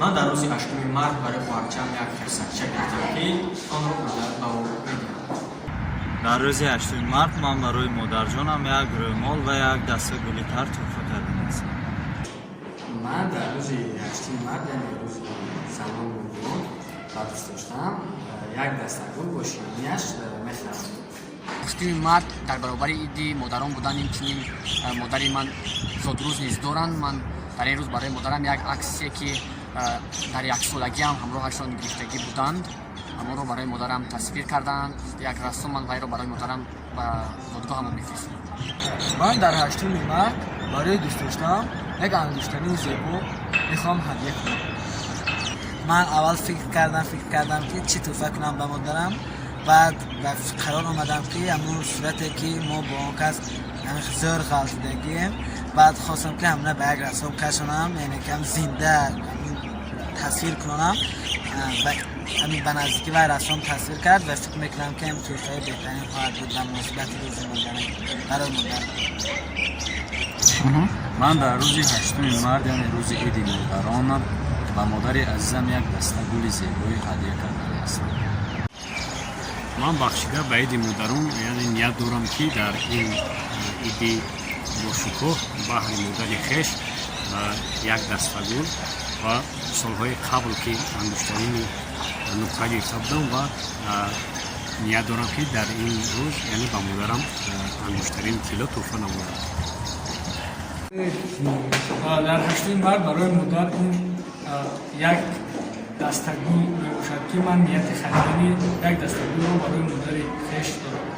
من در روز 8 مارس برای خواهرچه‌ام یک فرصتچه گرفتم که آن را به او می‌دهم. در روز 8 مارس من برای مادرجانم یک رومال و یک دسته گل تر تحفه کردم است. من در روز 8 مارس یعنی روز سلام بود و دوست داشتم یک دسته گل با شیرینی‌اش می‌خرم. 8 مارس در برابر عید مادران بودن چنین مادری من زادروز نیز دارند. من در این روز برای مادرم یک عکسی که در یک سالگی هم همراهشان گرفتگی بودند اما رو برای مادرم تصویر کردند. یک رسم من وی رو برای مادرم به دادگاه هم می‌فرستم. من در 8 مارس برای دوست داشتم یک انگشتری زیبا میخوام هدیه کنم. من اول فکر کردم که چی تحفه کنم به مادرم. بعد قرار آمدم که همون صورتی که ما با اون کس زور غلطیدگیم. بعد خواستم که همونه به یک رسم کشانم، یعنی که هم زنده تصویر کنم و همین به نزدیکی و رسم تصویر کرد و فکر میکنم که این توفه بهترین خواهد بود در مناسبت روز مادرم برای مادرم. من در روز 8 مارس یعنی روز عید مادرانم به مادر عزیزم یک دسته گل زیبایی هدیه کرده هستم. من بخشیده به عید مادران یعنی نیت دارم که در این عید با شکوه بهر مادر خویش یک دسته گل و سالهای قبل که انگشترین نقطه گرفته بودم و نیت دارم که در این روز یعنی به مادرم انگشترین کیلو تحفه نمودم. در 8 مارس برای مادر این یک دسته گل میباشد که من نیت خریدن یک دسته گل رو برای مادر خویش دارم.